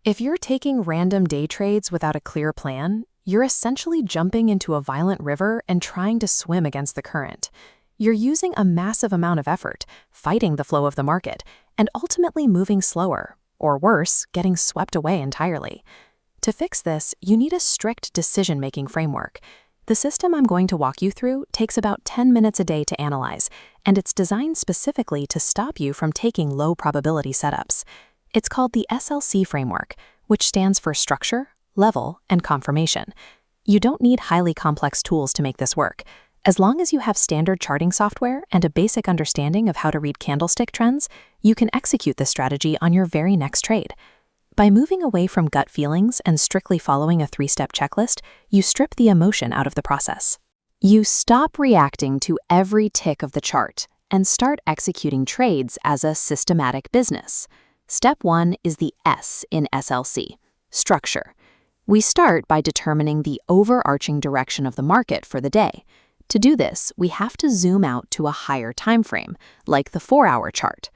If you're taking random day trades without a clear plan, you're essentially jumping into a violent river and trying to swim against the current. You're using a massive amount of effort, fighting the flow of the market, and ultimately moving slower, or worse, getting swept away entirely. To fix this, you need a strict decision-making framework. The system I'm going to walk you through takes about 10 minutes a day to analyze, and it's designed specifically to stop you from taking low-probability setups. It's called the SLC framework, which stands for structure, level, and confirmation. You don't need highly complex tools to make this work. As long as you have standard charting software and a basic understanding of how to read candlestick trends, you can execute this strategy on your very next trade. By moving away from gut feelings and strictly following a 3-step checklist, you strip the emotion out of the process. You stop reacting to every tick of the chart and start executing trades as a systematic business. Step 1 is the S in SLC, structure. We start by determining the overarching direction of the market for the day. To do this, we have to zoom out to a higher time frame, like the 4-hour chart.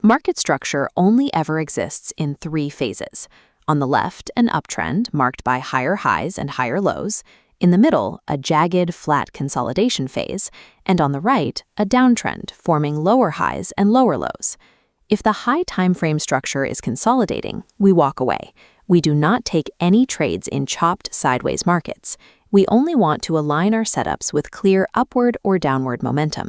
Market structure only ever exists in 3 phases. On the left, an uptrend marked by higher highs and higher lows. In the middle, a jagged, flat consolidation phase. And on the right, a downtrend forming lower highs and lower lows. If the high time frame structure is consolidating, we walk away. We do not take any trades in chopped sideways markets. We only want to align our setups with clear upward or downward momentum.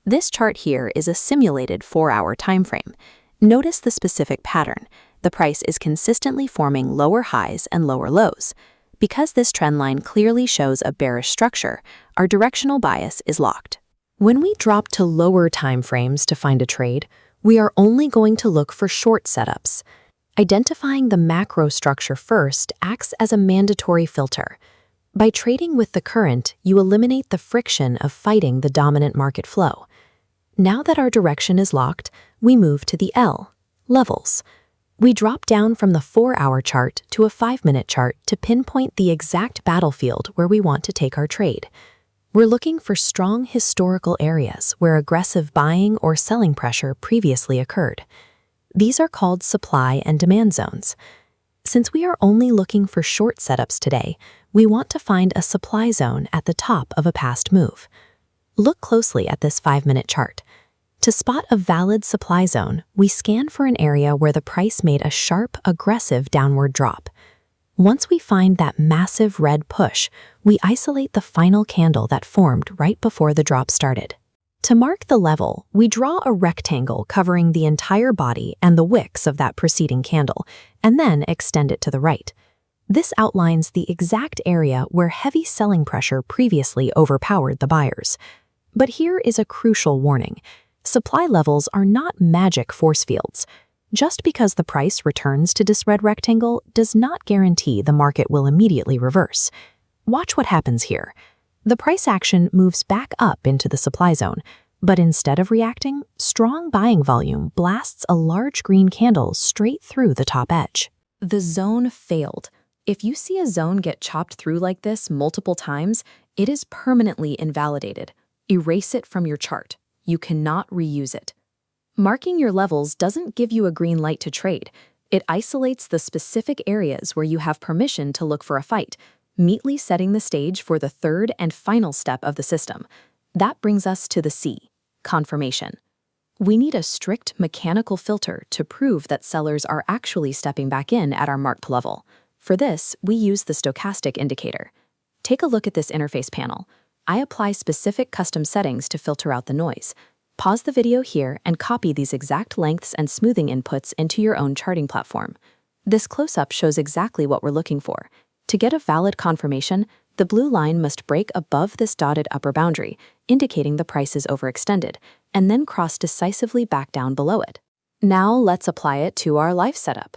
This chart here is a simulated 4-hour time frame. Notice the specific pattern. The price is consistently forming lower highs and lower lows. Because this trend line clearly shows a bearish structure, our directional bias is locked. When we drop to lower time frames to find a trade, we are only going to look for short setups. Identifying the macro structure first acts as a mandatory filter. By trading with the current, you eliminate the friction of fighting the dominant market flow. Now that our direction is locked, we move to the L, levels. We drop down from the 4-hour chart to a 5-minute chart to pinpoint the exact battlefield where we want to take our trade. We're looking for strong historical areas where aggressive buying or selling pressure previously occurred. These are called supply and demand zones. Since we are only looking for short setups today, we want to find a supply zone at the top of a past move. Look closely at this 5-minute chart. To spot a valid supply zone, we scan for an area where the price made a sharp, aggressive downward drop. Once we find that massive red push, we isolate the final candle that formed right before the drop started. To mark the level, we draw a rectangle covering the entire body and the wicks of that preceding candle, and then extend it to the right. This outlines the exact area where heavy selling pressure previously overpowered the buyers. But here is a crucial warning. Supply levels are not magic force fields. Just because the price returns to this red rectangle does not guarantee the market will immediately reverse. Watch what happens here. The price action moves back up into the supply zone, but instead of reacting, strong buying volume blasts a large green candle straight through the top edge. The zone failed. If you see a zone get chopped through like this multiple times, it is permanently invalidated. Erase it from your chart. You cannot reuse it. Marking your levels doesn't give you a green light to trade. It isolates the specific areas where you have permission to look for a fight, neatly setting the stage for the third and final step of the system. That brings us to the C, confirmation. We need a strict mechanical filter to prove that sellers are actually stepping back in at our marked level. For this, we use the stochastic indicator. Take a look at this interface panel. I apply specific custom settings to filter out the noise. Pause the video here and copy these exact lengths and smoothing inputs into your own charting platform. This close-up shows exactly what we're looking for. To get a valid confirmation, the blue line must break above this dotted upper boundary, indicating the price is overextended, and then cross decisively back down below it. Now let's apply it to our live setup.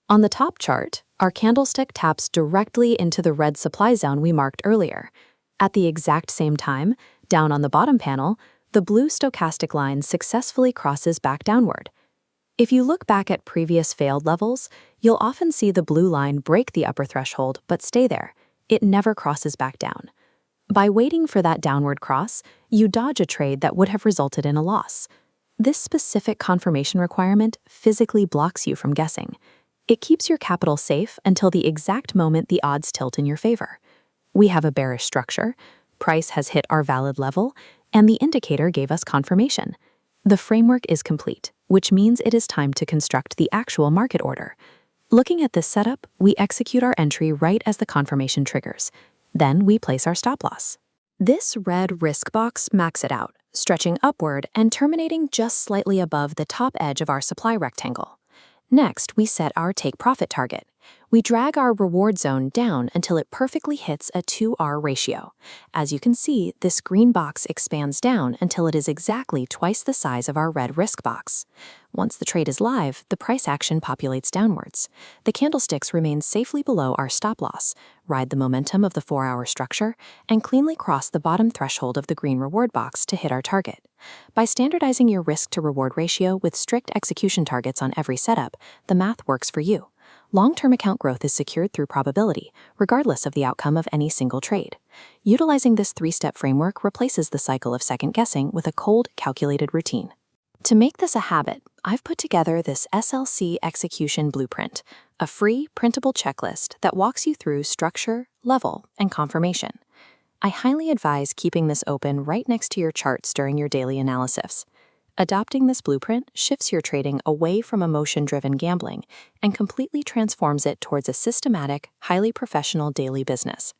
On the top chart, our candlestick taps directly into the red supply zone we marked earlier. At the exact same time, down on the bottom panel, the blue stochastic line successfully crosses back downward. If you look back at previous failed levels, you'll often see the blue line break the upper threshold but stay there. It never crosses back down. By waiting for that downward cross, you dodge a trade that would have resulted in a loss. This specific confirmation requirement physically blocks you from guessing. It keeps your capital safe until the exact moment the odds tilt in your favor. We have a bearish structure, price has hit our valid level, and the indicator gave us confirmation. The framework is complete, which means it is time to construct the actual market order. Looking at this setup, we execute our entry right as the confirmation triggers. Then we place our stop loss. This red risk box max it out, stretching upward and terminating just slightly above the top edge of our supply rectangle. Next, we set our take profit target. We drag our reward zone down until it perfectly hits a 2R ratio. As you can see, this green box expands down until it is exactly twice the size of our red risk box. Once the trade is live, the price action populates downwards. The candlesticks remain safely below our stop loss, ride the momentum of the 4-hour structure, and cleanly cross the bottom threshold of the green reward box to hit our target. By standardizing your risk-to-reward ratio with strict execution targets on every setup, the math works for you. Long-term account growth is secured through probability, regardless of the outcome of any single trade. Utilizing this 3-step framework replaces the cycle of second-guessing with a cold, calculated routine. To make this a habit, I've put together this SLC execution blueprint, a free, printable checklist that walks you through structure, level, and confirmation. I highly advise keeping this open right next to your charts during your daily analysis. Adopting this blueprint shifts your trading away from emotion-driven gambling and completely transforms it towards a systematic, highly professional daily business.